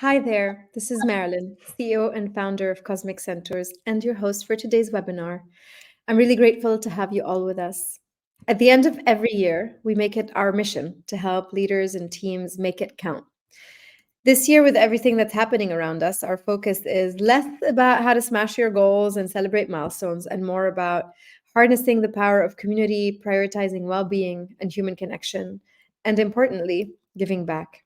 Hi there, this is Marilyn, CEO and founder of Cosmic Centers, and your host for today's webinar. I'm really grateful to have you all with us. At the end of every year, we make it our mission to help leaders and teams make it count. This year, with everything that's happening around us, our focus is less about how to smash your goals and celebrate milestones, and more about harnessing the power of community, prioritizing well being and human connection, and importantly, giving back.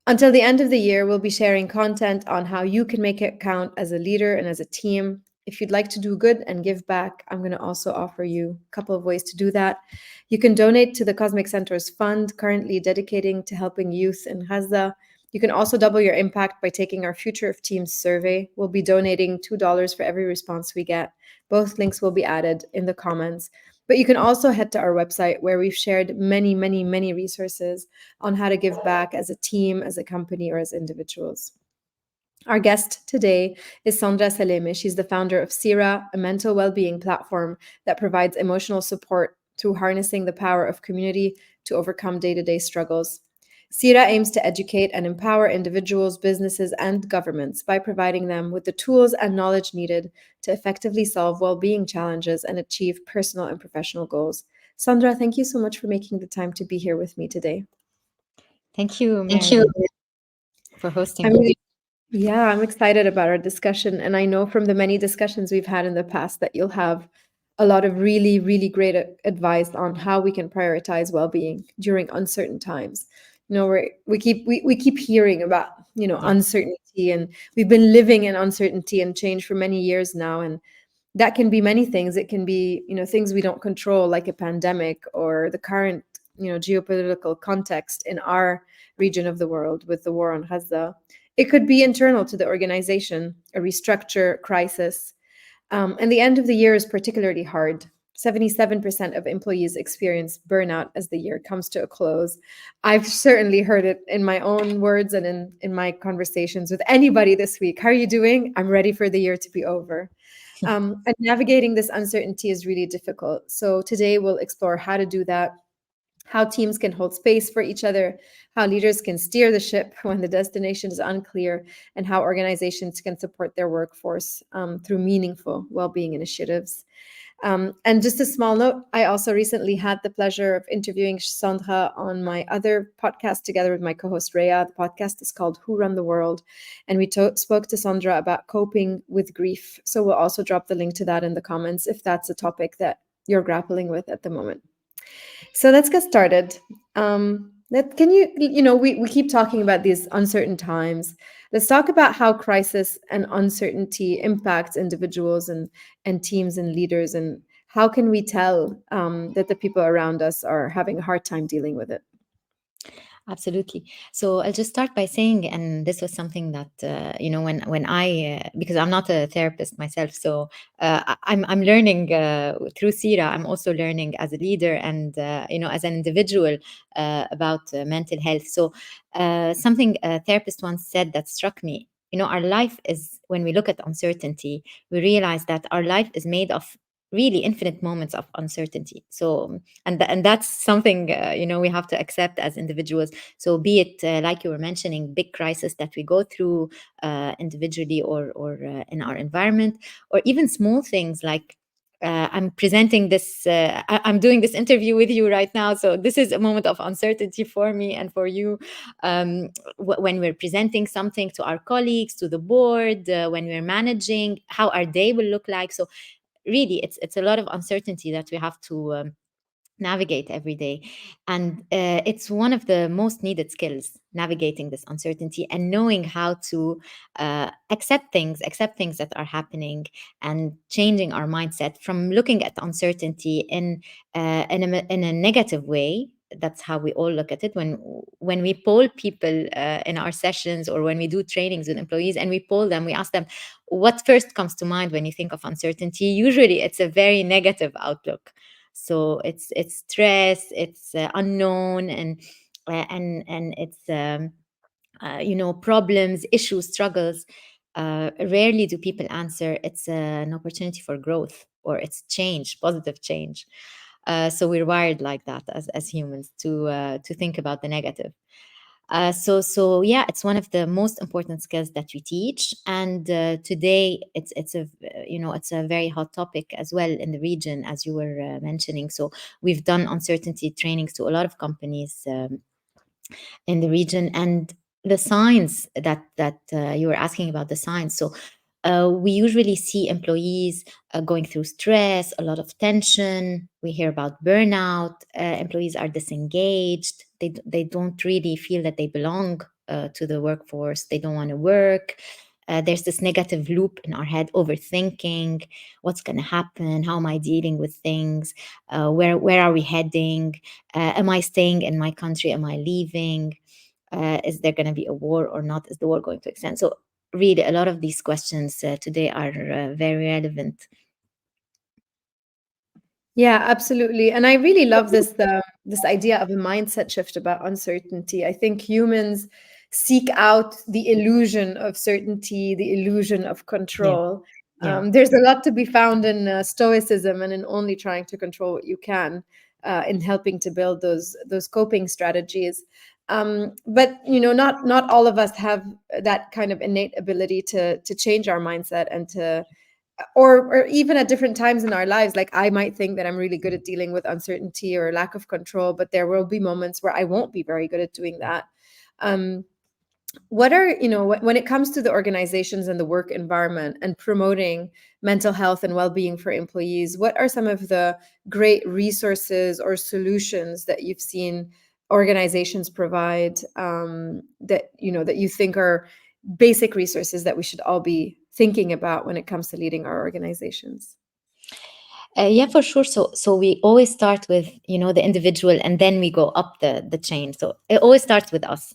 Until the end of the year, we'll be sharing content on how you can make it count as a leader and as a team. If you'd like to do good and give back, I'm going to also offer you a couple of ways to do that. You can donate to the Cosmic Centers Fund, currently dedicating to helping youth in Gaza. You can also double your impact by taking our Future of Teams survey. We'll be donating $2 for every response we get. Both links will be added in the comments. But you can also head to our website where we've shared many, many, many resources on how to give back as a team, as a company, or as individuals. Our guest today is Sandra Saleme. She's the founder of Siira, a mental well-being platform that provides emotional support through harnessing the power of community to overcome day-to-day struggles. Siira aims to educate and empower individuals, businesses, and governments by providing them with the tools and knowledge needed to effectively solve well-being challenges and achieve personal and professional goals. Sandra, thank you so much for making the time to be here with me today. Thank you, Thank you. Marilyn, for hosting I'm me. really, yeah, I'm excited about our discussion. And I know from the many discussions we've had in the past that you'll have a lot of really, really great advice on how we can prioritize well-being during uncertain times. We keep hearing about, Yeah, uncertainty, and we've been living in uncertainty and change for many years now. And that can be many things. It can be, things we don't control, like a pandemic or the current, geopolitical context in our region of the world with the war on Gaza. It could be internal to the organization, a restructure, crisis. And the end of the year is particularly hard. 77% of employees experience burnout as the year comes to a close. I've certainly heard it in my own words and in my conversations with anybody this week. How are you doing? I'm ready for the year to be over. And navigating this uncertainty is really difficult. So today we'll explore how to do that, how teams can hold space for each other, how leaders can steer the ship when the destination is unclear, and how organizations can support their workforce through meaningful well-being initiatives. And just a small note, I also recently had the pleasure of interviewing Sandra on my other podcast together with my co-host Rhea. The podcast is called Who Run the World? And we spoke to Sandra about coping with grief. So we'll also drop the link to that in the comments if that's a topic that you're grappling with at the moment. So let's get started. Can we keep talking about these uncertain times. Let's talk about how crisis and uncertainty impacts individuals and teams and leaders, and how can we tell that the people around us are having a hard time dealing with it. absolutely. So I'll just start by saying, and this was something that when I because I'm not a therapist myself, so I'm learning through Siira. I'm also learning as a leader and as an individual about mental health. So something a therapist once said that struck me. Our life is, when we look at uncertainty, we realize that our life is made of really infinite moments of uncertainty. So and that's something we have to accept as individuals. So be it like you were mentioning, big crisis that we go through individually or in our environment, or even small things like I'm presenting this I'm doing this interview with you right now, so this is a moment of uncertainty for me and for you. When we're presenting something to our colleagues, to the board, when we're managing how our day will look like. So really it's a lot of uncertainty that we have to navigate every day, and it's one of the most needed skills, navigating this uncertainty and knowing how to accept things that are happening, and changing our mindset from looking at uncertainty in a negative way. That's how we all look at it. When we poll people in our sessions, or when we do trainings with employees and we poll them, we ask them, what first comes to mind when you think of uncertainty? Usually it's a very negative outlook. So it's stress, it's unknown, and it's problems, issues, struggles. Rarely do people answer it's an opportunity for growth, or it's change, positive change. So we're wired like that as humans to think about the negative. So yeah, it's one of the most important skills that we teach, and today it's a very hot topic as well in the region, as you were mentioning. So we've done uncertainty trainings to a lot of companies in the region, and the signs that you were asking about, the signs. So we usually see employees going through stress, a lot of tension. We hear about burnout. Employees are disengaged. They don't really feel that they belong to the workforce. They don't want to work. There's this negative loop in our head, overthinking what's going to happen, how am I dealing with things, where are we heading, am I staying in my country, am I leaving, is there going to be a war or not, is the war going to extend? So really a lot of these questions today are very relevant. Yeah, absolutely. And I really love this idea of a mindset shift about uncertainty. I think humans seek out the illusion of certainty, the illusion of Yeah, control. yeah. There's a lot to be found in stoicism and in only trying to control what you can, in helping to build those coping strategies. But not all of us have that kind of innate ability to change our mindset and to or even at different times in our lives. Like, I might think that I'm really good at dealing with uncertainty or lack of control, but there will be moments where I won't be very good at doing that. um, what are when it comes to the organizations and the work environment and promoting mental health and well-being for employees, what are some of the great resources or solutions that you've seen organizations provide, that you think are basic resources that we should all be thinking about when it comes to leading our organizations? Yeah, for sure. So we always start with the individual, and then we go up the chain. So it always starts with us.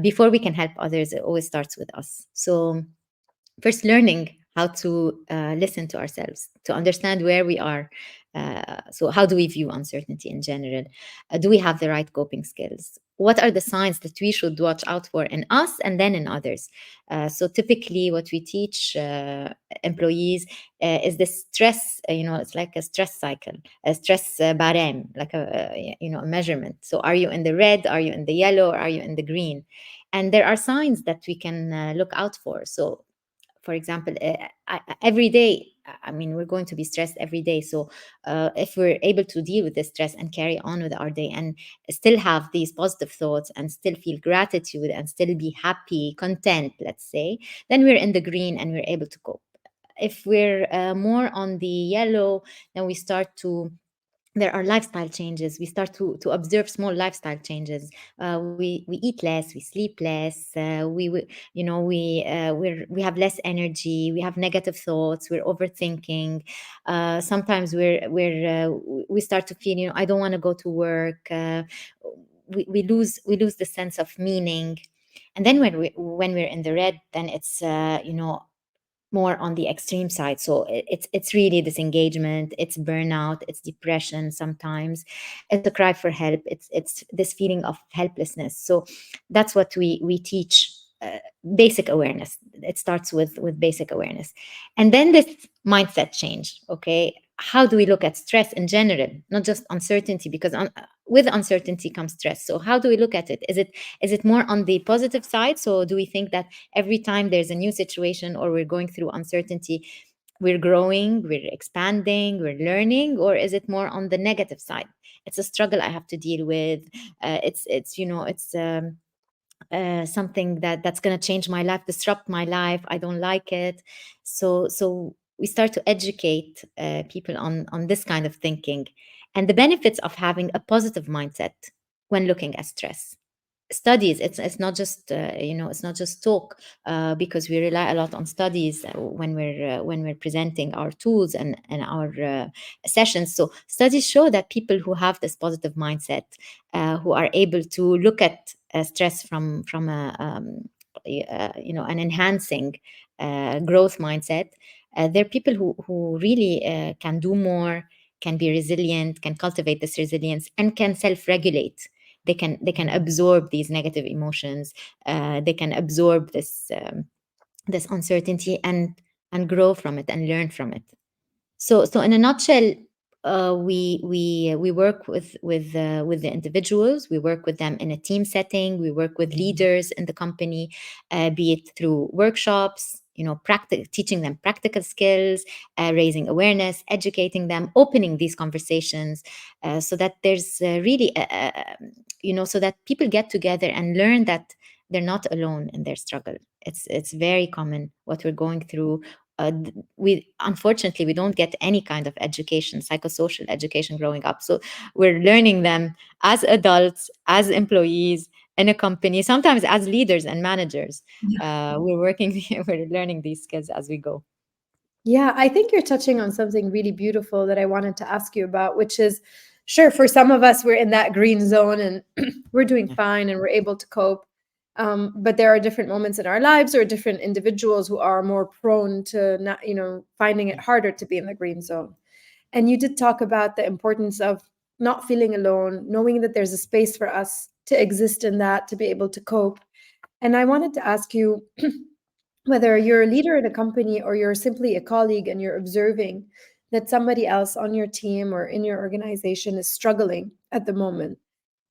Before we can help others, it always starts with us. So first, learning how to listen to ourselves, to understand where we are. So how do we view uncertainty in general? Do we have the right coping skills? What are the signs that we should watch out for in us and then in others? So typically what we teach employees is the stress, it's like a stress cycle, a stress barem, like a measurement. So are you in the red, are you in the yellow, or are you in the green? And there are signs that we can look out for. So for example, every day, I mean, we're going to be stressed every day. So if we're able to deal with the stress and carry on with our day and still have these positive thoughts and still feel gratitude and still be happy, content, let's say, then we're in the green and we're able to cope. If we're more on the yellow, then we start to there are lifestyle changes. We start to observe small lifestyle changes. We eat less, we sleep less, we have less energy, we have negative thoughts, we're overthinking. Sometimes we start to feel, I don't want to go to work. We lose the sense of meaning. And then when we're in the red, then it's more on the extreme side. So it's really disengagement, it's burnout, it's depression. Sometimes it's a cry for help. It's this feeling of helplessness. So that's what we teach. Basic awareness. It starts with basic awareness, and then this mindset change. Okay, how do we look at stress in general, not just uncertainty? Because with uncertainty comes stress. So how do we look at it? Is it more on the positive side? So do we think that every time there's a new situation or we're going through uncertainty, we're growing, we're expanding, we're learning? Or is it more on the negative side? It's a struggle I have to deal with. It's something that's going to change my life, disrupt my life, I don't like it. So we start to educate people on this kind of thinking and the benefits of having a positive mindset when looking at stress. Studies, it's not just it's not just talk, because we rely a lot on studies when we're presenting our tools and our sessions. So studies show that people who have this positive mindset, who are able to look at stress from a an enhancing growth mindset, they're people who really can do more, can be resilient, can cultivate this resilience, and can self-regulate. They can absorb these negative emotions. They can absorb this uncertainty and grow from it and learn from it. So in a nutshell, we work with the individuals. We work with them in a team setting. We work with leaders in the company, be it through workshops, teaching them practical skills, raising awareness, educating them, opening these conversations, so that there's really so that people get together and learn that they're not alone in their struggle. It's very common what we're going through. We unfortunately we don't get any kind of education, psychosocial education, growing up. So we're learning them as adults, as employees in a company, sometimes as leaders and managers. We're working, we're learning these skills as we go. Yeah, I think you're touching on something really beautiful that I wanted to ask you about, which is sure, for some of us, we're in that green zone and we're doing Yeah. fine and we're able to cope. But there are different moments in our lives or different individuals who are more prone to not, finding it harder to be in the green zone. And you did talk about the importance of not feeling alone, knowing that there's a space for us to exist in that, to be able to cope. And I wanted to ask you, whether you're a leader in a company or you're simply a colleague and you're observing that somebody else on your team or in your organization is struggling at the moment,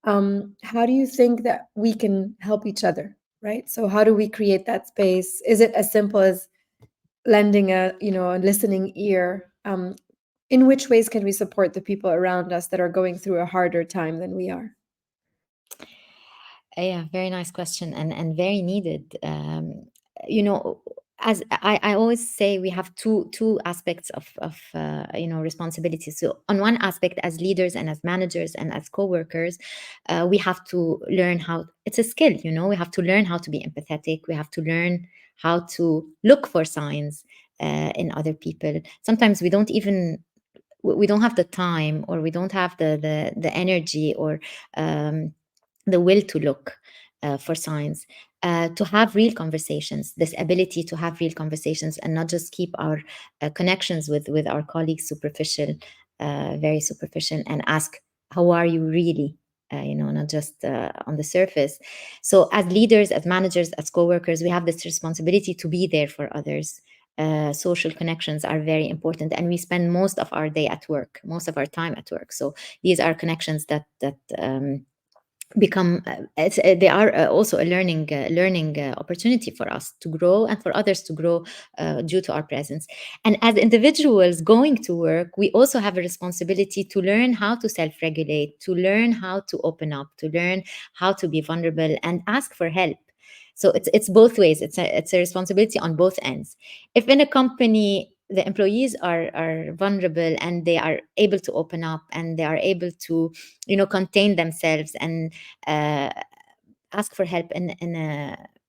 how do you think that we can help each other, right? So how do we create that space? Is it as simple as lending a listening ear? In which ways can we support the people around us that are going through a harder time than we are? Yeah, very nice question, and very needed. You know, as I always say, we have two aspects of responsibilities. So on one aspect, as leaders and as managers and as co-workers, we have to learn how. It's a skill. We have to learn how to be empathetic. We have to learn how to look for signs in other people. Sometimes we don't have the time, or we don't have the energy, or um, the will to look for signs, to have real conversations, this ability to have real conversations and not just keep our connections with our colleagues superficial, very superficial, and ask, how are you really? Not just on the surface. So as leaders, as managers, as co-workers, we have this responsibility to be there for others. Social connections are very important, and we spend most of our day at work, most of our time at work. So these are connections that become they are also a learning opportunity for us to grow and for others to grow due to our presence. And as individuals going to work, we also have a responsibility to learn how to self-regulate, to learn how to open up, to learn how to be vulnerable and ask for help. So it's both ways. It's a responsibility on both ends. If in a company the employees are vulnerable and they are able to open up and they are able to contain themselves and uh, ask for help in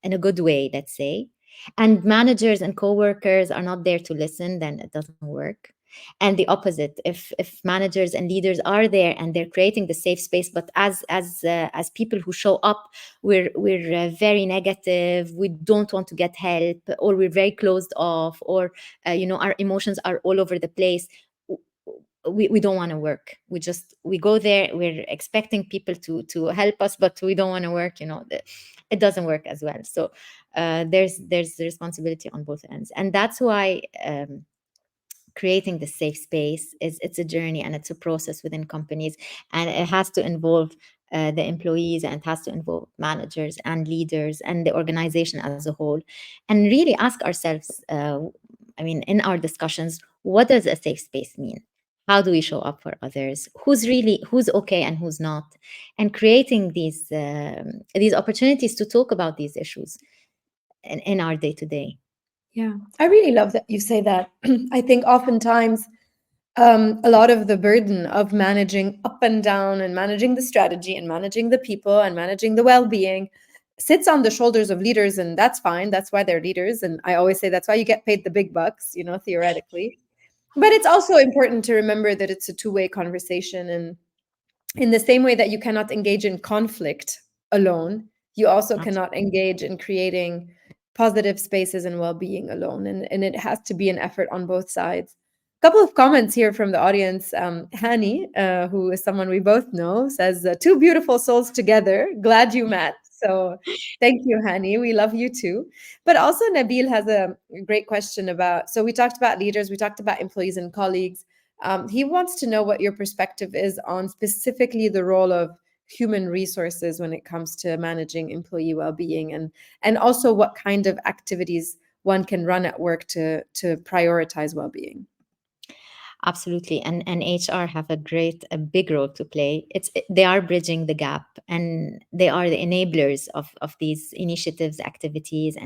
a good way, let's say, and managers and co-workers are not there to listen, then it doesn't work. And the opposite, if managers and leaders are there and they're creating the safe space, but as people who show up, we're very negative, we don't want to get help, or we're very closed off, or our emotions are all over the place, we don't want to work. We go there, we're expecting people to help us, but we don't want to work. It doesn't work as well. So there's the responsibility on both ends, and that's why creating the safe space it's a journey and it's a process within companies, and it has to involve the employees, and it has to involve managers and leaders and the organization as a whole, and really ask ourselves, in our discussions, what does a safe space mean? How do we show up for others? Who's okay and who's not? And creating these opportunities to talk about these issues in our day to day. Yeah, I really love that you say that. I think oftentimes a lot of the burden of managing up and down and managing the strategy and managing the people and managing the well-being sits on the shoulders of leaders, and that's fine. That's why they're leaders, and I always say that's why you get paid the big bucks, theoretically. But it's also important to remember that it's a two-way conversation, and in the same way that you cannot engage in conflict alone, you also cannot engage in creating positive spaces and well-being alone. And it has to be an effort on both sides. A couple of comments here from the audience. Hani, who is someone we both know, says, two beautiful souls together. Glad you met. So thank you, Hani. We love you too. But also Nabil has a great question about, so we talked about leaders, we talked about employees and colleagues. He wants to know what your perspective is on specifically the role of human resources when it comes to managing employee well-being, and also what kind of activities one can run at work to prioritize well-being. Absolutely, and HR have a big role to play. They are bridging the gap, and they are the enablers of these initiatives, activities,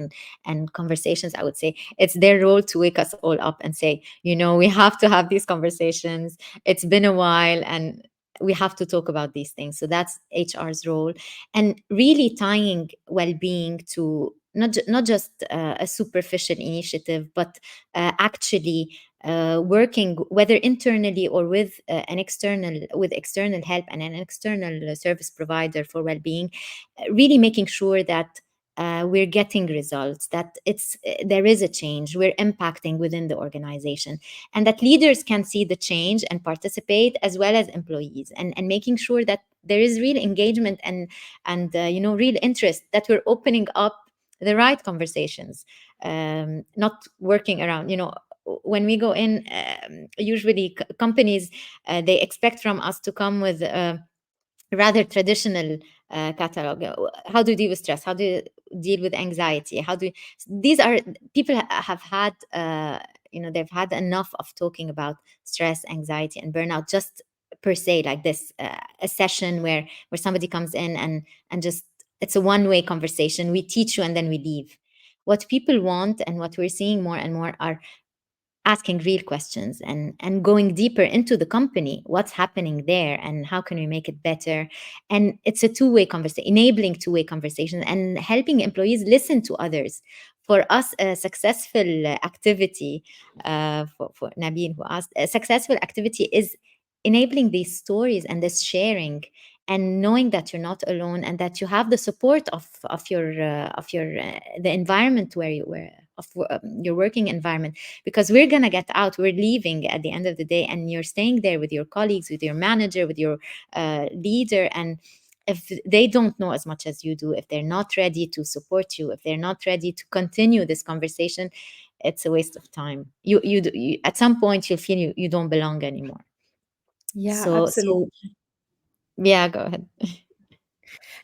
and conversations. I would say it's their role to wake us all up and say, we have to have these conversations. It's been a while, and we have to talk about these things. So that's HR's role, and really tying well-being to not just a superficial initiative, but actually working whether internally or with external help and an external service provider for well-being, really making sure that we're getting results, that there is a change, we're impacting within the organization, and that leaders can see the change and participate, as well as employees, and making sure that there is real engagement and real interest, that we're opening up the right conversations, not working around, when we go in, usually companies, they expect from us to come with a rather traditional catalog. How do you deal with stress? How do you deal with anxiety? These are people have had, they've had enough of talking about stress, anxiety, and burnout, just per se, like this, a session where somebody comes in and just, it's a one-way conversation. We teach you and then we leave. What people want, and what we're seeing more and more, are asking real questions and going deeper into the company, what's happening there and how can we make it better. And it's a two-way conversation, enabling two-way conversation, and helping employees listen to others. For us, a successful activity, for Nabil, who asked, a successful activity is enabling these stories and this sharing, and knowing that you're not alone, and that you have the support of your the environment where you were, your working environment. Because we're going to get out, we're leaving at the end of the day, and you're staying there with your colleagues, with your manager, with your leader. And if they don't know as much as you do, if they're not ready to support you, if they're not ready to continue this conversation, it's a waste of time. You at some point you'll feel you don't belong anymore. Yeah, So absolutely. yeah, go ahead.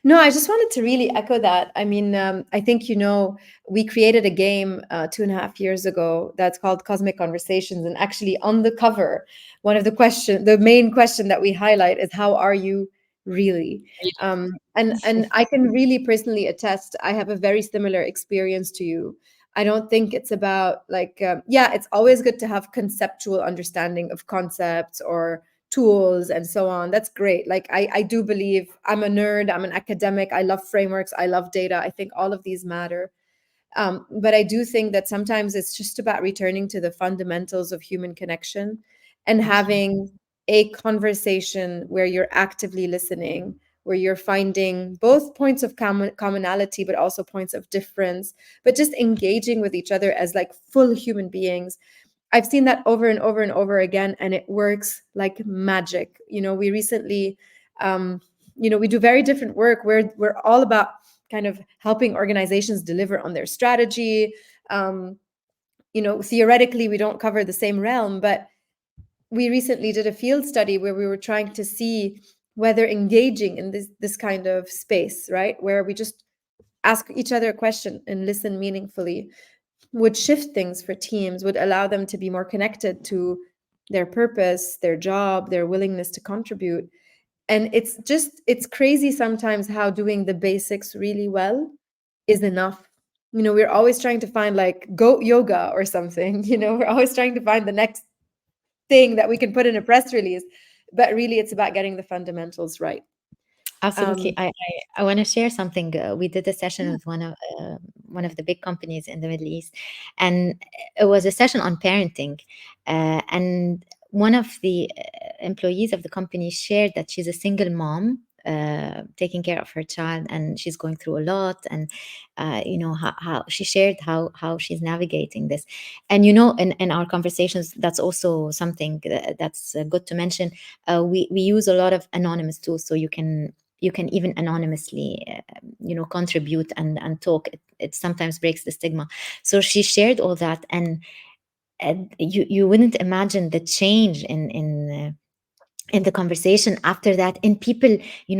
No, I just wanted to really echo that. I mean, I think, we created a game 2.5 years ago that's called Cosmic Conversations. And actually, on the cover, the main question that we highlight is, how are you really? And I can really personally attest, I have a very similar experience to you. I don't think it's about like, yeah, it's always good to have conceptual understanding of concepts or tools and so on. That's great. Like I do believe, I'm a nerd, I'm an academic, I love frameworks, I love data. I think all of these matter. But I do think that sometimes it's just about returning to the fundamentals of human connection and Absolutely. having a conversation where you're actively listening, where you're finding both points of commonality, but also points of difference, but just engaging with each other as like full human beings. I've seen that over and over and over again, and it works like magic. We recently, we do very different work. We're all about kind of helping organizations deliver on their strategy. Theoretically, we don't cover the same realm, but we recently did a field study where we were trying to see whether engaging in this kind of space, right, where we just ask each other a question and listen meaningfully, would shift things for teams, would allow them to be more connected to their purpose, their job, their willingness to contribute. And it's crazy sometimes how doing the basics really well is enough. We're always trying to find like goat yoga or something, we're always trying to find the next thing that we can put in a press release. But really, it's about getting the fundamentals right. Absolutely. Um, I want to share something. We did a session yeah. with one of the big companies in the Middle East, and it was a session on parenting. And one of the employees of the company shared that she's a single mom, taking care of her child, and she's going through a lot. And how she shared how she's navigating this. And in our conversations, that's also something that's good to mention. We use a lot of anonymous tools, so you can even anonymously contribute and talk. It sometimes breaks the stigma. So she shared all that, and you wouldn't imagine the change in the conversation after that, in people,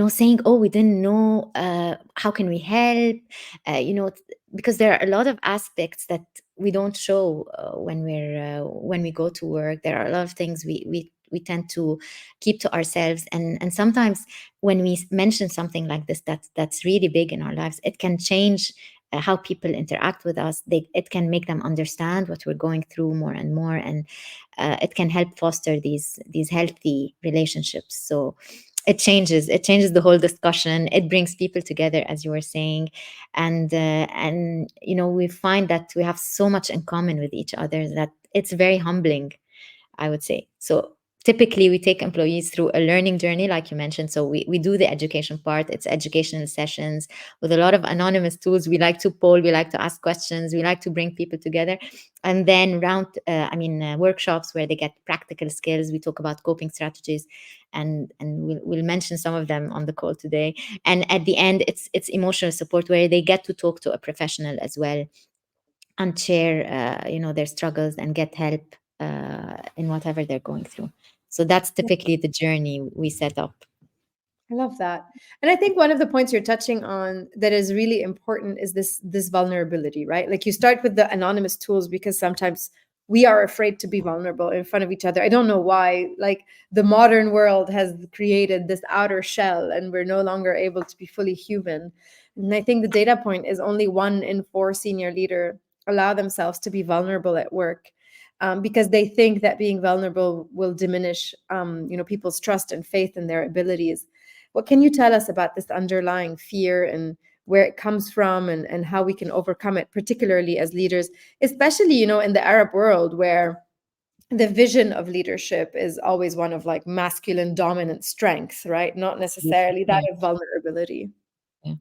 saying, oh, we didn't know, how can we help, because there are a lot of aspects that we don't show, when we go to work. There are a lot of things we tend to keep to ourselves, and sometimes when we mention something like this, that's really big in our lives, it can change how people interact with us. It can make them understand what we're going through more and more, and it can help foster these healthy relationships. So it changes the whole discussion. It brings people together, as you were saying, and we find that we have so much in common with each other that it's very humbling, I would say. So typically we take employees through a learning journey, like you mentioned. So we do the education part. It's educational sessions with a lot of anonymous tools. We like to poll, we like to ask questions, we like to bring people together. And then workshops where they get practical skills. We talk about coping strategies, and we'll mention some of them on the call today. And at the end, it's emotional support, where they get to talk to a professional as well, and share their struggles and get help in whatever they're going through. So that's typically the journey we set up. I love that. And I think one of the points you're touching on that is really important is this vulnerability, right? Like you start with the anonymous tools because sometimes we are afraid to be vulnerable in front of each other. I don't know why. Like the modern world has created this outer shell and we're no longer able to be fully human. And I think the data point is only 1 in 4 senior leader allow themselves to be vulnerable at work. Because they think that being vulnerable will diminish, people's trust and faith in their abilities. What can you tell us about this underlying fear and where it comes from, and how we can overcome it, particularly as leaders, especially, in the Arab world where the vision of leadership is always one of like masculine dominant strength, right? Not necessarily that Yeah. of vulnerability. Yeah.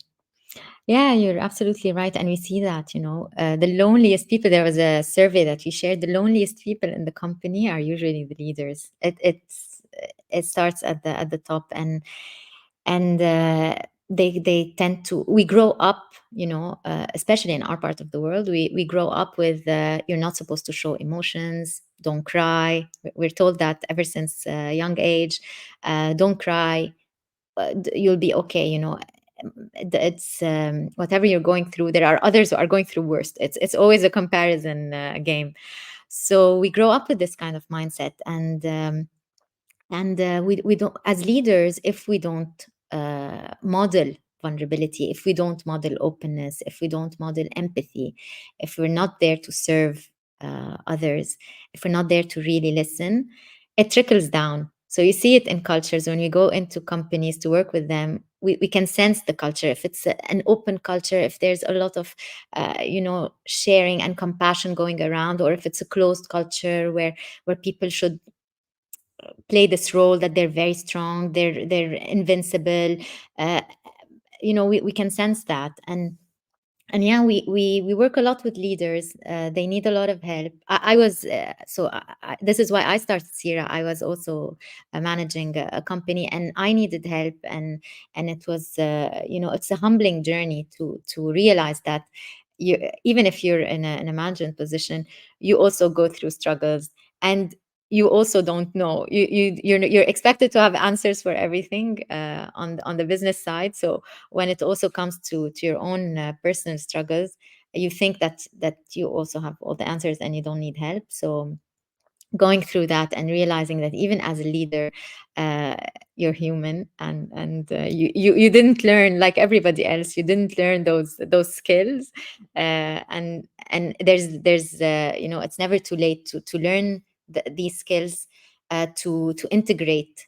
Yeah, you're absolutely right. And we see that, the loneliest people, there was a survey that we shared, the loneliest people in the company are usually the leaders. It starts at the top, and they tend to, we grow up, especially in our part of the world, we grow up with, you're not supposed to show emotions, don't cry. We're told that ever since a young age. Don't cry, you'll be okay. It's whatever you're going through, there are others who are going through worse. It's always a comparison game. So we grow up with this kind of mindset, and we don't, as leaders, if we don't model vulnerability, if we don't model openness, if we don't model empathy, if we're not there to serve others, if we're not there to really listen, it trickles down. So you see it in cultures. When we go into companies to work with them, we can sense the culture. If it's an open culture, if there's a lot of sharing and compassion going around, or if it's a closed culture where people should play this role that they're very strong, they're invincible. uh, we can sense that. And yeah, we work a lot with leaders. They need a lot of help. I was so this is why I started Siira. I was also managing a company, and I needed help, and it was it's a humbling journey to realize that you, even if you're in a management position, you also go through struggles, and you also don't know, you're expected to have answers for everything on the business side. So when it also comes to your own personal struggles, you think that you also have all the answers and you don't need help. So going through that and realizing that even as a leader, uh, you're human, and you didn't learn like everybody else. You didn't learn those skills, and there's it's never too late to learn these skills, to integrate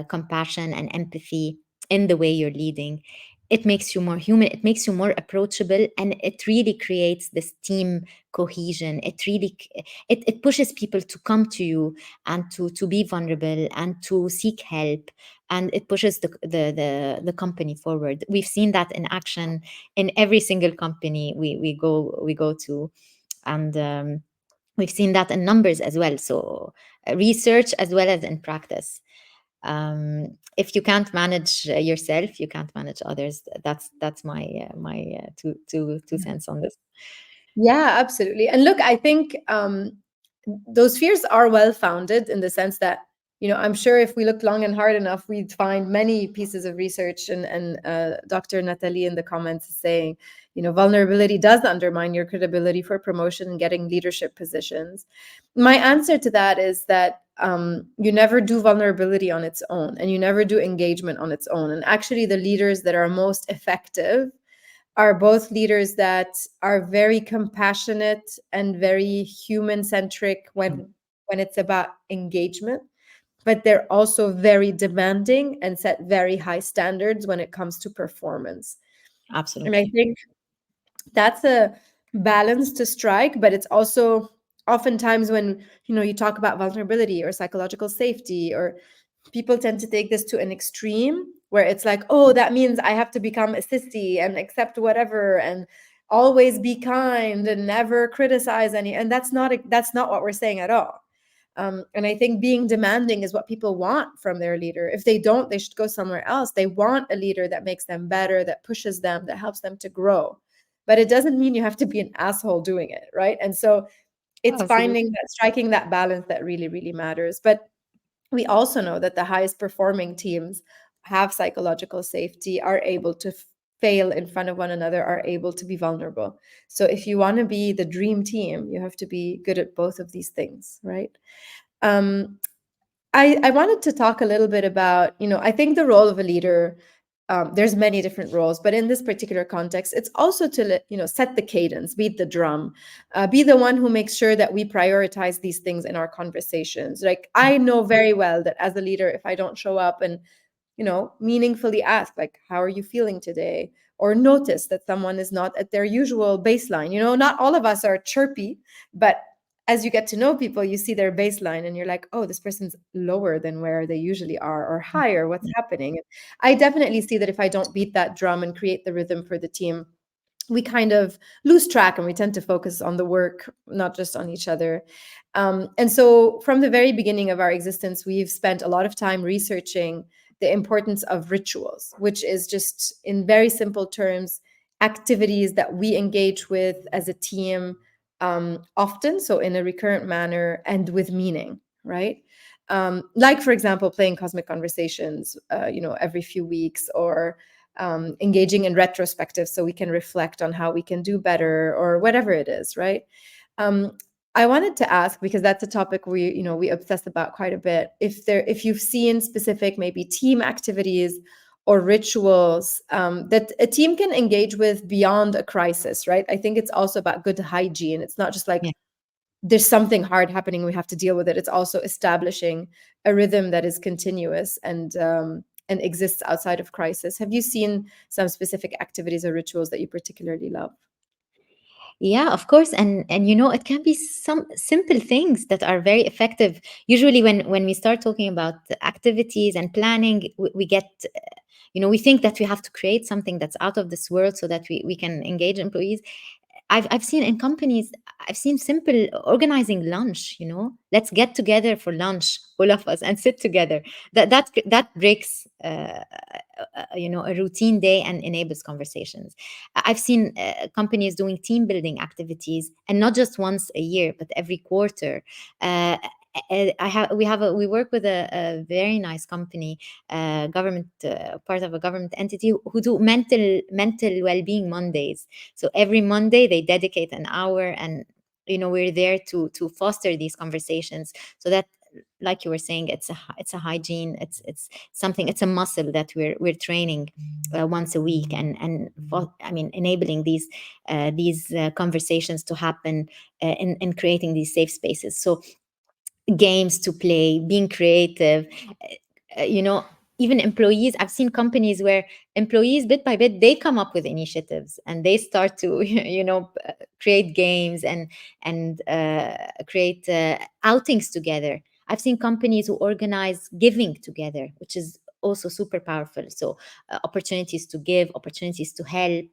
compassion and empathy in the way you're leading. It makes you more human, it makes you more approachable, and it really creates this team cohesion. It pushes people to come to you, and to be vulnerable, and to seek help, and it pushes the company forward. We've seen that in action in every single company we go to, and we've seen that in numbers as well. So research as well as in practice. If you can't manage yourself, you can't manage others. That's my two cents on this. Yeah, absolutely. And look, I think those fears are well founded in the sense that, I'm sure if we looked long and hard enough, we'd find many pieces of research. And Dr. Natalie in the comments is saying, vulnerability does undermine your credibility for promotion and getting leadership positions. My answer to that is that you never do vulnerability on its own, and you never do engagement on its own. And actually, the leaders that are most effective are both leaders that are very compassionate and very human centric when it's about engagement, but they're also very demanding and set very high standards when it comes to performance. And I Absolutely. think that's a balance to strike, but it's also oftentimes when you talk about vulnerability or psychological safety, or people tend to take this to an extreme where it's like, oh, that means I have to become a sissy and accept whatever and always be kind and never criticize any. And that's not what we're saying at all. And I think being demanding is what people want from their leader. If they don't, they should go somewhere else. They want a leader that makes them better, that pushes them, that helps them to grow. But it doesn't mean you have to be an asshole doing it, right? And so it's Absolutely. finding that, striking that balance that really, really matters. But we also know that the highest performing teams have psychological safety, are able to fail in front of one another, are able to be vulnerable. So if you want to be the dream team, you have to be good at both of these things, right? Um, I wanted to talk a little bit about, I think the role of a leader, there's many different roles, but in this particular context, it's also to set the cadence, beat the drum, be the one who makes sure that we prioritize these things in our conversations. Like, I know very well that as a leader, if I don't show up and meaningfully ask, like, how are you feeling today? Or notice that someone is not at their usual baseline. Not all of us are chirpy, but as you get to know people, you see their baseline and you're like, oh, this person's lower than where they usually are, or higher. What's happening? I definitely see that if I don't beat that drum and create the rhythm for the team, we kind of lose track and we tend to focus on the work, not just on each other. And so from the very beginning of our existence, we've spent a lot of time researching the importance of rituals, which is just, in very simple terms, activities that we engage with as a team often, so in a recurrent manner and with meaning, right? Like, for example, playing cosmic conversations, every few weeks, or engaging in retrospective so we can reflect on how we can do better, or whatever it is, right? Um, I wanted to ask, because that's a topic we obsess about quite a bit. If you've seen specific, maybe team activities or rituals that a team can engage with beyond a crisis, right? I think it's also about good hygiene. It's not just like Yeah. there's something hard happening, we have to deal with it. It's also establishing a rhythm that is continuous and exists outside of crisis. Have you seen some specific activities or rituals that you particularly love? Yeah, of course, and it can be some simple things that are very effective. Usually, when we start talking about the activities and planning, we get, we think that we have to create something that's out of this world so that we can engage employees. I've seen in companies, I've seen simple organizing lunch. Let's get together for lunch, all of us, and sit together. That breaks, a routine day and enables conversations. I've seen companies doing team building activities, and not just once a year, but every quarter. Uh, we work with a very nice company, government, part of a government entity, who do mental well-being Mondays. So every Monday they dedicate an hour, and we're there to foster these conversations, so that, like you were saying, it's a hygiene, it's something, it's a muscle that we're training once a week, I mean, enabling these conversations to happen, in creating these safe spaces. So games to play, being creative, uh, you know even employees, I've seen companies where employees, bit by bit, they come up with initiatives, and they start to create games, and create outings together. I've seen companies who organize giving together, which is also super powerful. So opportunities to give, opportunities to help.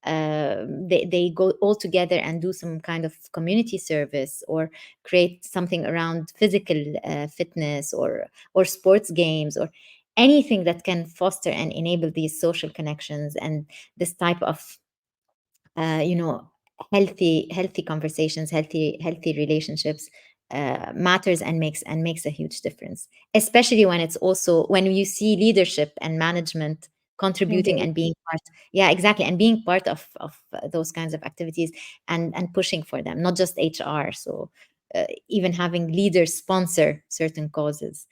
They go all together and do some kind of community service, or create something around physical fitness, or sports games, or anything that can foster and enable these social connections, and this type of uh, you know healthy conversations, healthy relationships. matters and makes a huge difference, especially when it's also when you see leadership and management contributing Engage. and being part. Yeah, exactly, and being part of those kinds of activities, and pushing for them, not just HR. So even having leaders sponsor certain causes.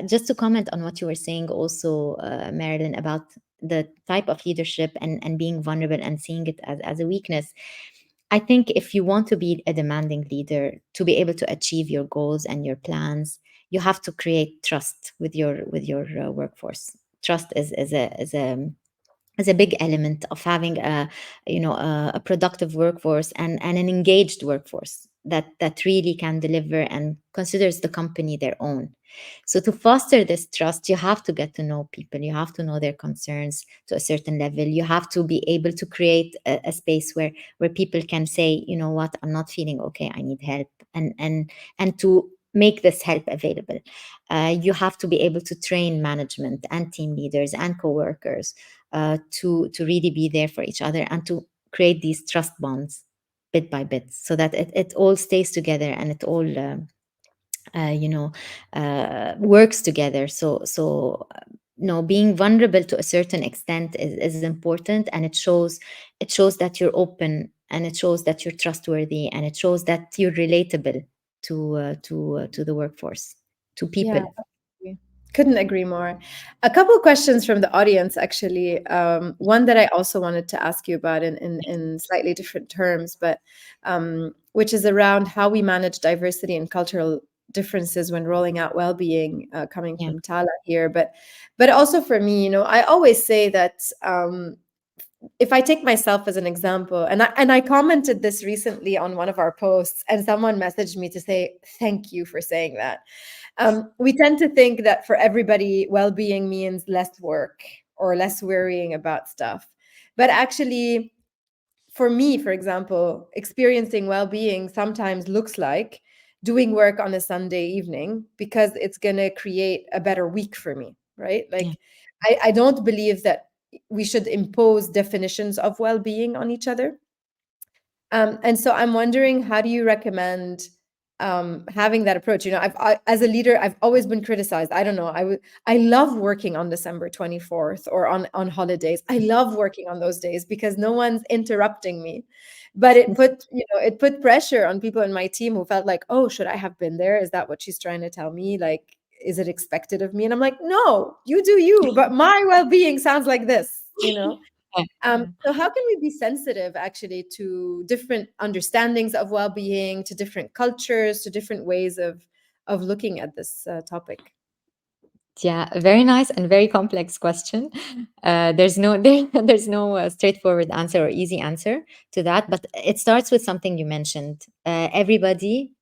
Just to comment on what you were saying also, Marilyn, about the type of leadership and being vulnerable and seeing it as a weakness. I think if you want to be a demanding leader, to be able to achieve your goals and your plans, you have to create trust with your workforce. Trust is a big element of having a productive workforce and an engaged workforce that really can deliver and considers the company their own. So to foster this trust, you have to get to know people, you have to know their concerns to a certain level, you have to be able to create a space where people can say, you know what, I'm not feeling okay, I need help, and to make this help available. You have to be able to train management and team leaders and co-workers to really be there for each other and to create these trust bonds bit by bit, so that it all stays together and it all works together. So being vulnerable to a certain extent is important, and it shows that you're open, and it shows that you're trustworthy, and it shows that you're relatable to the workforce, to Yeah, people. absolutely. Couldn't agree more. A couple questions from the audience, actually. One that I also wanted to ask you about in slightly different terms, but which is around how we manage diversity and cultural differences when rolling out well-being, coming Yeah, from Tala here. But also for me, I always say that if I take myself as an example, and I commented this recently on one of our posts, and someone messaged me to say thank you for saying that. We tend to think that for everybody, well-being means less work or less worrying about stuff, but actually, for me, for example, experiencing well-being sometimes looks like doing work on a Sunday evening because it's going to create a better week for me, right? yeah. Like, I don't believe that we should impose definitions of well-being on each other. And so I'm wondering, how do you recommend having that approach? As a leader, I've always been criticized. I don't know. I love working on December 24th or on holidays. I love working on those days because no one's interrupting me. But it put pressure on people in my team who felt like, oh, should I have been there? Is that what she's trying to tell me? Like, is it expected of me? And I'm like, no, you do you, but my well-being sounds like this. Yeah, yeah. So how can we be sensitive actually to different understandings of well-being, to different cultures, to different ways of looking at this topic? Yeah, a very nice and very complex question. There's no straightforward answer or easy answer to that, but it starts with something you mentioned. Everybody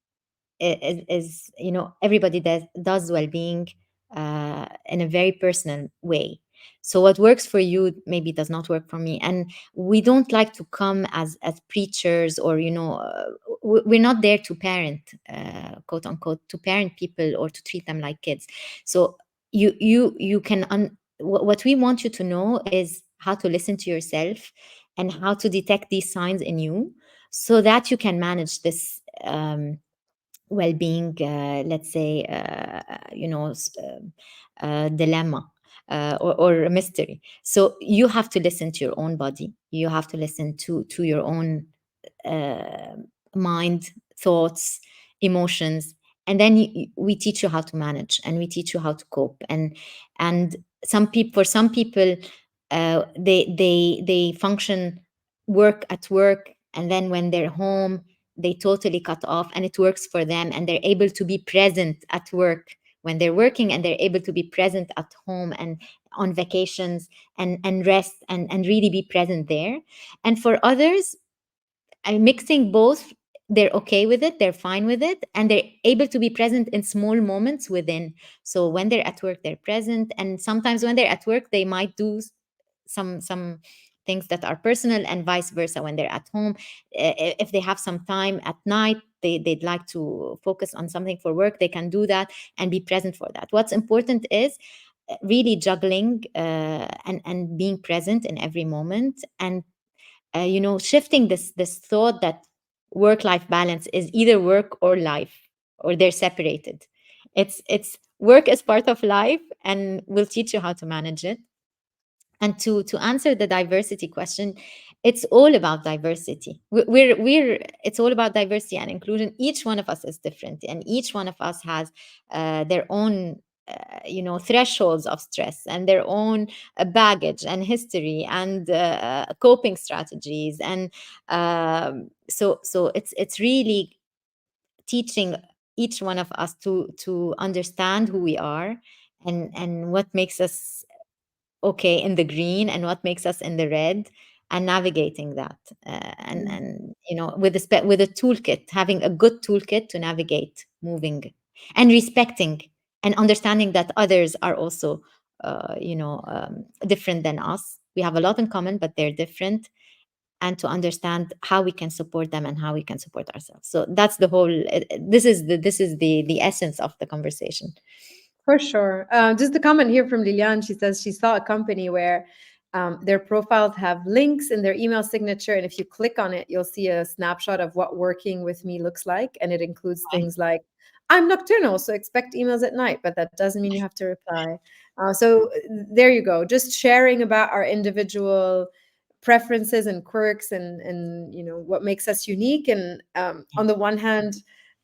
everybody does well-being in a very personal way. So what works for you maybe does not work for me, and we don't like to come as preachers, or we're not there to parent, quote unquote, to parent people or to treat them like kids. So you can what we want you to know is how to listen to yourself and how to detect these signs in you, so that you can manage this well-being, let's say, dilemma, or a mystery. So you have to listen to your own body, you have to listen to your own uh, mind, thoughts, emotions, and then we teach you how to manage, and we teach you how to cope. And some people, they function, work at work, and then when they're home they totally cut off, and it works for them, and they're able to be present at work when they're working, and they're able to be present at home and on vacations, and rest, and really be present there. And for others, and mixing both, they're okay with it, they're fine with it, and they're able to be present in small moments within. So when they're at work they're present, and sometimes when they're at work they might do some things that are personal, and vice versa when they're at home. If they have some time at night, they'd like to focus on something for work, they can do that and be present for that. What's important is really juggling, and being present in every moment, and shifting this thought that work life balance is either work or life, or they're separated. It's work is part of life, and we'll teach you how to manage it. And to answer the diversity question, it's all about diversity. We're It's all about diversity and inclusion. Each one of us is different, and each one of us has their own thresholds of stress, and their own baggage and history, and coping strategies. And so it's really teaching each one of us to understand who we are, and what makes us okay in the green, and what makes us in the red, and navigating that, and with with a toolkit, having a good toolkit to navigate moving, and respecting and understanding that others are also different than us. We have a lot in common, but they're different, and to understand how we can support them and how we can support ourselves. So that's the whole, this is the essence of the conversation. For sure. Just a comment here from Liliane. She says she saw a company where their profiles have links in their email signature. And if you click on it, you'll see a snapshot of what working with me looks like. And it includes things like, I'm nocturnal, so expect emails at night, but that doesn't mean you have to reply. So there you go. Just sharing about our individual preferences and quirks, and what makes us unique. And on the one hand,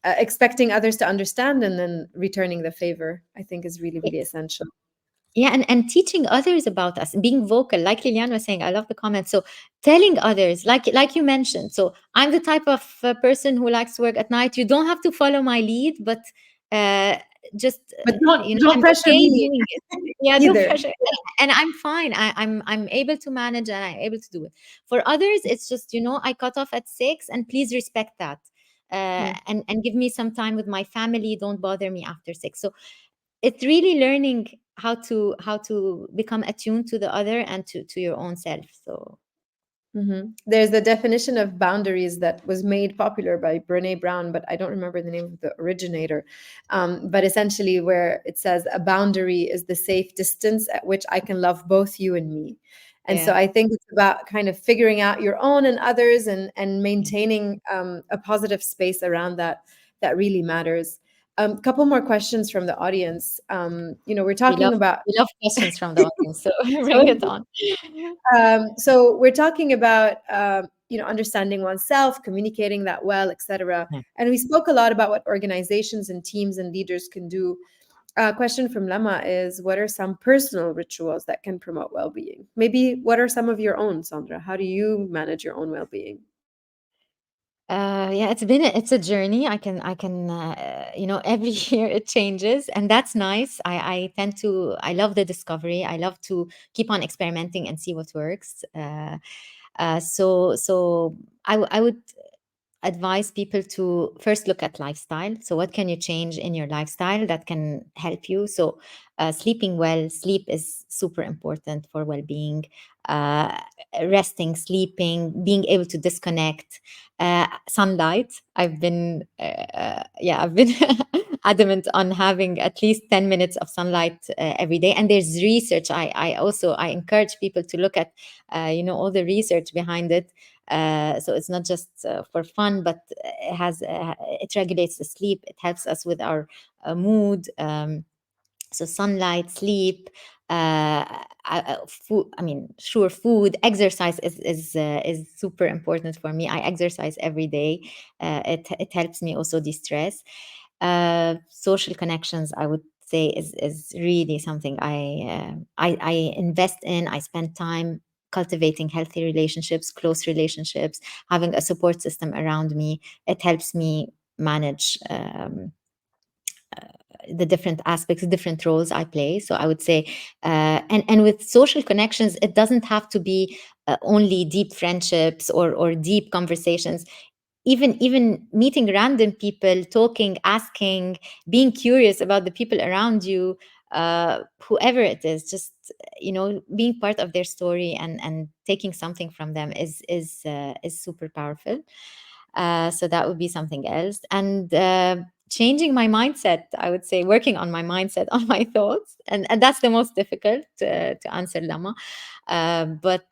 expecting others to understand, and then returning the favor, I think, is really, really essential. Yeah, and teaching others about us, being vocal, like Liliane was saying. I love the comment. So telling others, like you mentioned. So I'm the type of person who likes to work at night. You don't have to follow my lead, but uh, just But don't I'm pressure okay me doing it. Yeah, don't either. pressure, and I'm fine. I'm able to manage, and I'm able to do it. For others, it's just I cut off at 6, and please respect that. Yeah. And give me some time with my family. Don't bother me after 6. So it's really learning how to become attuned to the other, and to your own self. So There's the definition of boundaries that was made popular by Brene Brown, but I don't remember the name of the originator. But essentially, where it says a boundary is the safe distance at which I can love both you and me. And so yeah, I think it's about kind of figuring out your own and others, and yeah. maintaining a positive space around that, that really matters. A couple more questions from the audience. We're we talking love about we love questions from the audience, so bring so it on. so we're talking about understanding oneself, communicating that well, etc. Yeah. And we spoke a lot about what organizations and teams and leaders can do. A question from Lama is, what are some personal rituals that can promote well-being? Maybe what are some of your own, Sandra? How do you manage your own well-being? Yeah, it's a journey. Every year it changes, and that's nice. I love the discovery. I love to keep on experimenting and see what works. So I would advise people to first look at lifestyle. So, what can you change in your lifestyle that can help you? So, sleeping well, sleep is super important for well being. Uh, Resting, sleeping, being able to disconnect, sunlight. I've been adamant on having at least 10 minutes of sunlight every day. And there's research. I encourage people to look at, all the research behind it. So it's not just for fun, but it regulates the sleep. It helps us with our mood. So sunlight, sleep, food. I mean, sure, food, exercise is super important for me. I exercise every day. It helps me also de-stress. Social connections, I would say, is really something I invest in. I spend time cultivating healthy relationships, close relationships, having a support system around me. It helps me manage the different aspects, different roles I play. So I would say, and with social connections, it doesn't have to be only deep friendships or deep conversations. Even meeting random people, talking, asking, being curious about the people around you, whoever it is, just being part of their story, and taking something from them is super powerful. So that would be something else. And changing my mindset, I would say, working on my mindset, on my thoughts, and that's the most difficult to answer, Lama. But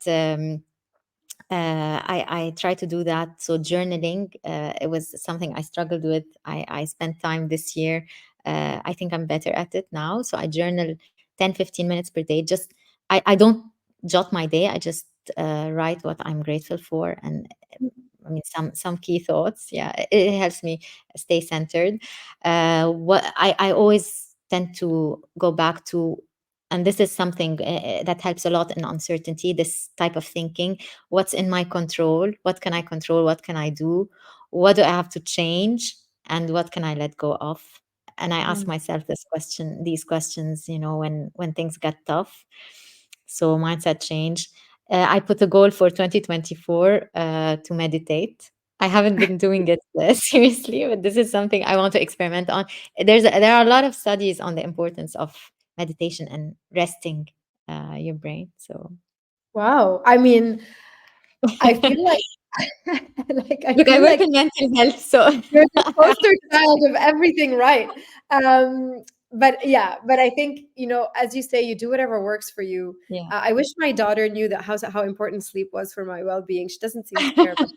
I try to do that. So journaling, it was something I struggled with. I spent time this year. I think I'm better at it now. So I journal 10-15 minutes per day. Just I don't jot my day. I just write what I'm grateful for, and I mean some key thoughts. Yeah, it helps me stay centered. What I always tend to go back to, and this is something that helps a lot in uncertainty. This type of thinking: what's in my control? What can I control? What can I do? What do I have to change? And what can I let go of? And I ask Mm. myself these questions, when things get tough. So mindset change. I put a goal for 2024 to meditate. I haven't been doing it seriously, but this is something I want to experiment on. There are a lot of studies on the importance of meditation and resting your brain. So Wow. I mean, I feel like like I look, I feel work like in mental health, so you're the poster child of everything right. But yeah, but I think, as you say, you do whatever works for you. yeah. I wish my daughter knew that how important sleep was for my well-being. She doesn't seem to care about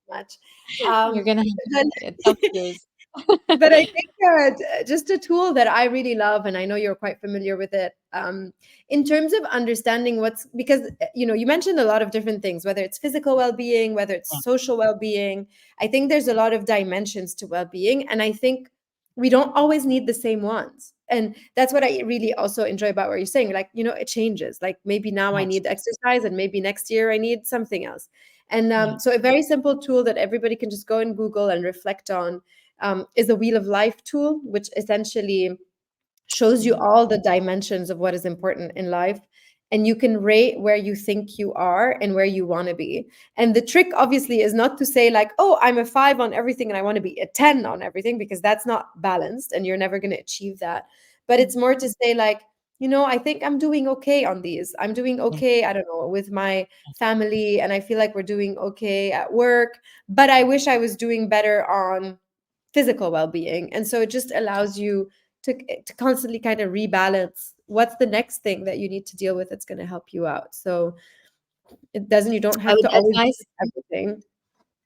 that much. You're gonna But have tough years. but I think just a tool that I really love, and I know you're quite familiar with it, in terms of understanding because you mentioned a lot of different things, whether it's physical well-being, whether it's Yeah, social well-being. I think there's a lot of dimensions to well-being, and I think we don't always need the same ones. And that's what I really also enjoy about what you're saying. Like, it changes. Like maybe now I yes, need exercise, and maybe next year I need something else. And yeah, so a very simple tool that everybody can just go and Google and reflect on is a Wheel of Life tool, which essentially shows you mm, all the dimensions of what is important in life. And you can rate where you think you are and where you want to be. And the trick, obviously, is not to say, like, oh, I'm a 5 on everything and I want to be a 10 on everything, because that's not balanced and you're never going to achieve that. But mm, it's more to say, like, I think I'm doing okay on these. I'm doing yeah, okay, I don't know, with my family, and I feel like we're doing okay at work, but I wish I was doing better on physical well-being. And so it just allows you to constantly kind of rebalance what's the next thing that you need to deal with that's going to help you out. So you don't I have would to always do advise everything.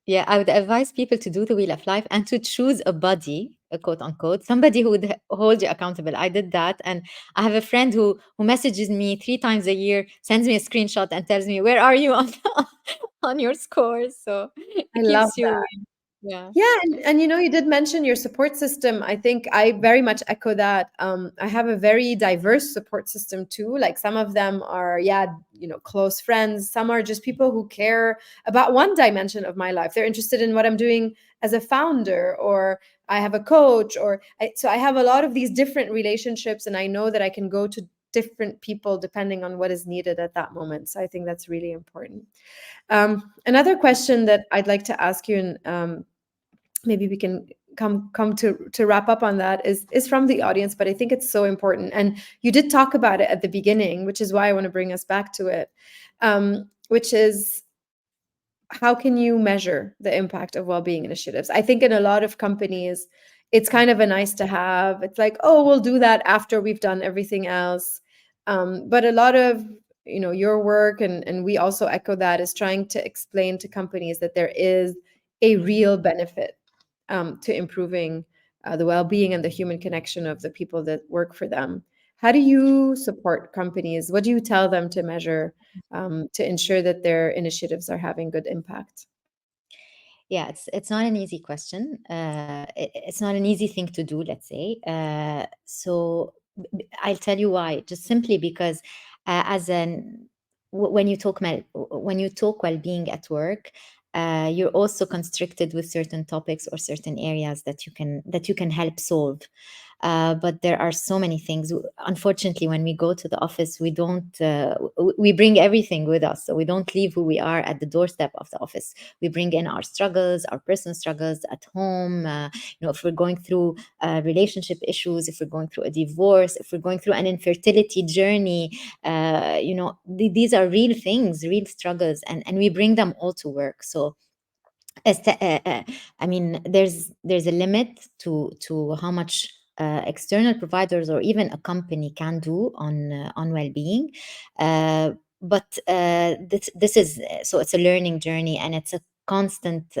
Yeah, I would advise people to do the Wheel of Life and to choose a buddy, a quote unquote, somebody who would hold you accountable. I did that, and I have a friend who messages me 3 times a year, sends me a screenshot, and tells me, "Where are you on on your scores?" So I it love keeps you, that. yeah, Yeah, and you did mention your support system. I think I very much echo that. I have a very diverse support system too. Like some of them are, yeah, close friends. Some are just people who care about one dimension of my life. They're interested in what I'm doing as a founder, or I have a coach, so I have a lot of these different relationships, and I know that I can go to different people depending on what is needed at that moment. So I think that's really important. Another question that I'd like to ask you, and maybe we can come to wrap up on that, is from the audience, but I think it's so important, and you did talk about it at the beginning, which is why I want to bring us back to it, which is, how can you measure the impact of well-being initiatives? I think in a lot of companies, it's kind of a nice to have. It's like, oh, we'll do that after we've done everything else. But a lot of your work, and we also echo that, is trying to explain to companies that there is a real benefit to improving the well-being and the human connection of the people that work for them. How do you support companies? What do you tell them to measure, to ensure that their initiatives are having good impact? yeah. It's not an easy question. It's not an easy thing to do. Let's say. I'll tell you why. Just simply because, as an when you talk well-being at work, you're also constricted with certain topics or certain areas that you can help solve. But there are so many things. Unfortunately, when we go to the office, we don't. We bring everything with us, so we don't leave who we are at the doorstep of the office. We bring in our struggles, our personal struggles at home. If we're going through relationship issues, if we're going through a divorce, if we're going through an infertility journey, these are real things, real struggles, and we bring them all to work. So I mean, there's a limit to how much external providers or even a company can do on well-being. Uh, but this is, so it's a learning journey, and it's a constant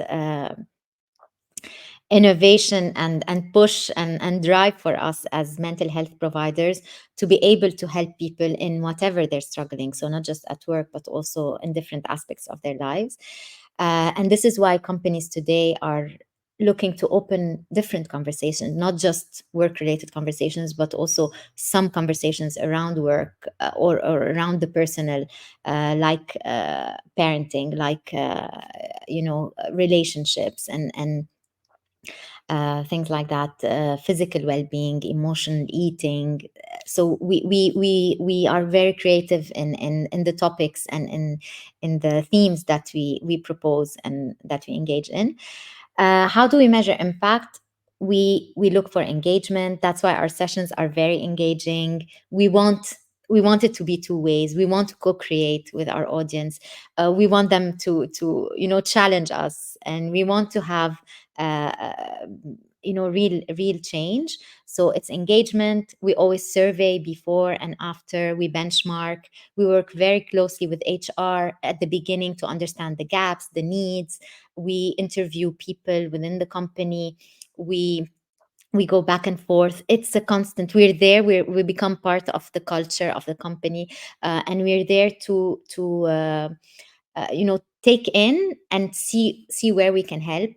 innovation and push and drive for us as mental health providers to be able to help people in whatever they're struggling, so not just at work but also in different aspects of their lives. And this is why companies today are looking to open different conversations, not just work related conversations, but also some conversations around work, or around the personal, like parenting, like relationships, and things like that, physical well-being, emotional eating. So we are very creative in the topics and in the themes that we propose and that we engage in. How do we measure impact? We look for engagement. That's why our sessions are very engaging. We want it to be two ways. We want to co-create with our audience. We want them to challenge us, and we want to have real change. So it's engagement. We always survey before and after. We benchmark. We work very closely with HR at the beginning to understand the gaps, the needs. We interview people within the company. We go back and forth. It's a constant. We're there. We become part of the culture of the company, and we're there to take in and see where we can help.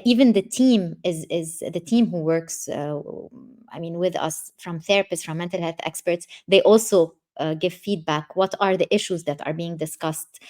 Even the team is the team who works, with us, from therapists, from mental health experts. They also give feedback. What are the issues that are being discussed?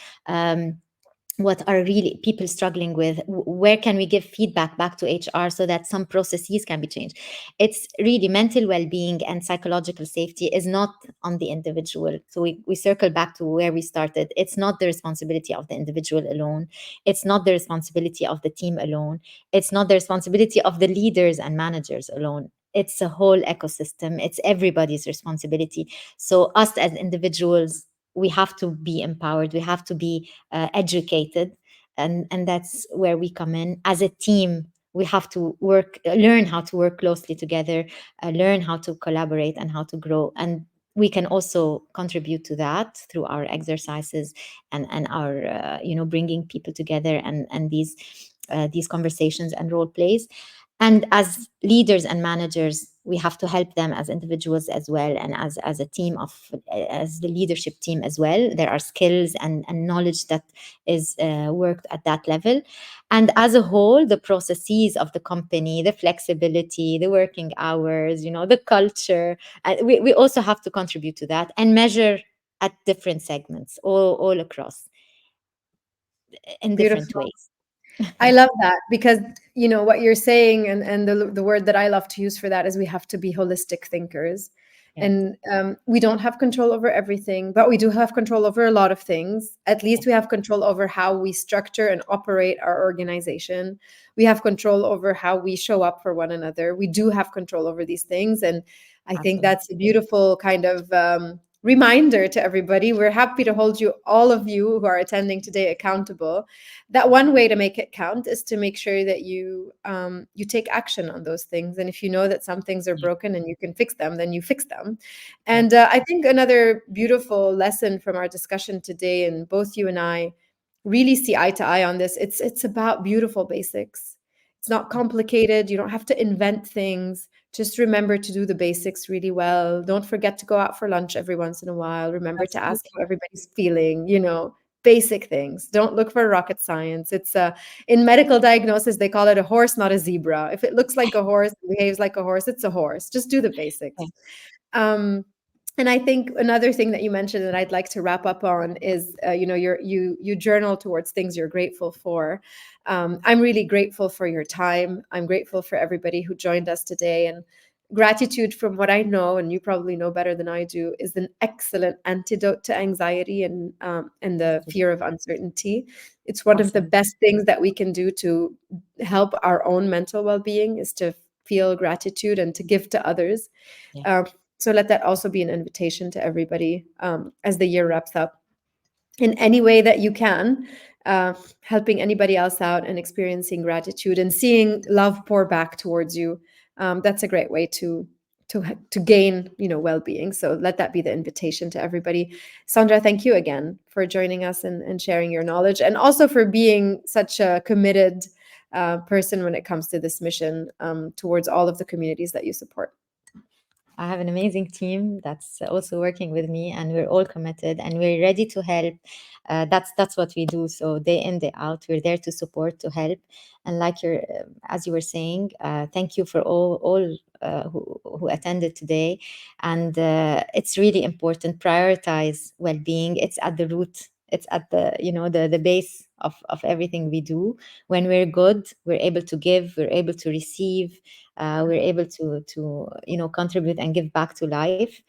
What are really people struggling with? Where can we give feedback back to HR so that some processes can be changed? It's really mental well-being and psychological safety is not on the individual. So we circle back to where we started. It's not the responsibility of the individual alone. It's not the responsibility of the team alone. It's not the responsibility of the leaders and managers alone. It's a whole ecosystem. It's everybody's responsibility. So us as individuals, we have to be empowered. We have to be educated, and that's where we come in. As a team, we have to learn how to work closely together, learn how to collaborate and how to grow. And we can also contribute to that through our exercises and our bringing people together, and these conversations and role plays. And as leaders and managers, we have to help them as individuals as well, and as a team as the leadership team as well. There are skills and knowledge that is worked at that level. And as a whole, the processes of the company, the flexibility, the working hours, the culture, we also have to contribute to that and measure at different segments, all across, in different Beautiful. ways. I love that because what you're saying, and the word that I love to use for that is we have to be holistic thinkers, Yes, and we don't have control over everything, but we do have control over a lot of things. At least yes, we have control over how we structure and operate our organization. We have control over how we show up for one another. We do have control over these things, and I think absolutely. that's a beautiful kind of reminder to everybody. We're happy to hold all of you who are attending today, accountable. That one way to make it count is to make sure that you take action on those things, and if you know that some things are Yeah, broken and you can fix them, then you fix them. yeah, And I think another beautiful lesson from our discussion today, and both you and I really see eye to eye on this, it's about beautiful basics. It's not complicated. You don't have to invent things. Just remember to do the basics really well. Don't forget to go out for lunch every once in a while. Remember to ask absolutely. how everybody's feeling, basic things. Don't look for rocket science. It's in medical diagnosis, they call it a horse, not a zebra. If it looks like a horse, behaves like a horse, it's a horse. Just do the basics. Yeah, Um, and I think another thing that you mentioned that I'd like to wrap up on is, you journal towards things you're grateful for. I'm really grateful for your time. I'm grateful for everybody who joined us today. And gratitude, from what I know, and you probably know better than I do, is an excellent antidote to anxiety and the absolutely. fear of uncertainty. It's one of the Absolutely. best things that we can do to help our own mental well-being, is to feel gratitude and to give to others. Yeah. Um, so let that also be an invitation to everybody, as the year wraps up, in any way that you can, helping anybody else out and experiencing gratitude and seeing love pour back towards you. That's a great way to gain, well-being. So let that be the invitation to everybody. Sandra, thank you again for joining us and sharing your knowledge, and also for being such a committed person when it comes to this mission, towards all of the communities that you support. I have an amazing team that's also working with me, and we're all committed and we're ready to help. That's what we do. So day in, day out, we're there to support, to help. And like as you were saying, thank you for all who attended today. And it's really important. Prioritize well-being. It's at the root. It's at the base of everything we do. When we're good, we're able to give. We're able to receive. We're able to contribute and give back to life.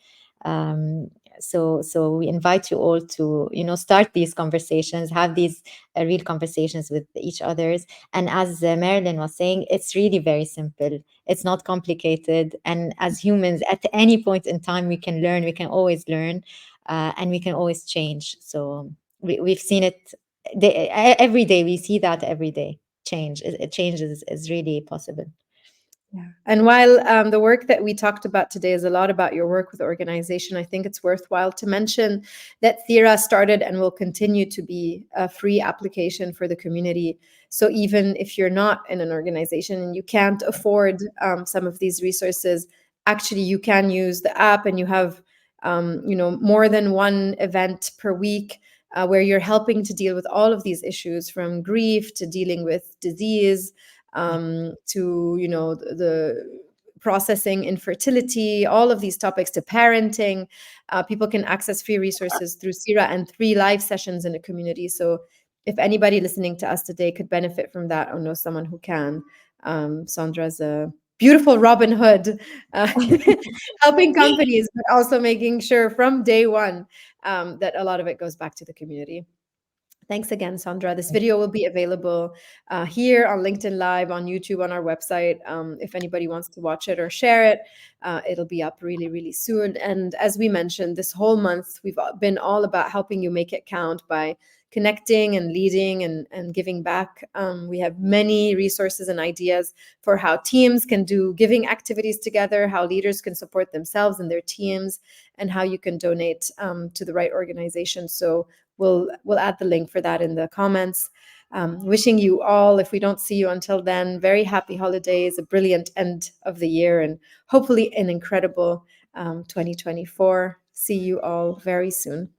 So we invite you all to start these conversations, have these real conversations with each others. And as Marilyn was saying, it's really very simple. It's not complicated. And as humans, at any point in time, we can learn. We can always learn, and we can always change. So we've seen it every day. We see that every day. Change is really possible. Yeah. And while the work that we talked about today is a lot about your work with organization, I think it's worthwhile to mention that Siira started and will continue to be a free application for the community. So even if you're not in an organization and you can't afford some of these resources, actually you can use the app, and you have more than one event per week where you're helping to deal with all of these issues, from grief to dealing with disease, to the processing infertility, all of these topics, to parenting. People can access free resources through Siira and 3 live sessions in a community. So if anybody listening to us today could benefit from that or know someone who can, Sandra's a beautiful Robin Hood, helping companies, but also making sure from day one that a lot of it goes back to the community. Thanks again, Sandra. This video will be available here on LinkedIn Live, on YouTube, on our website. If anybody wants to watch it or share it, it'll be up really, really soon. And as we mentioned, this whole month, we've been all about helping you make it count by connecting and leading and giving back. We have many resources and ideas for how teams can do giving activities together, how leaders can support themselves and their teams, and how you can donate to the right organization. So we'll add the link for that in the comments. Wishing you all, if we don't see you until then, very happy holidays, a brilliant end of the year, and hopefully an incredible 2024. See you all very soon.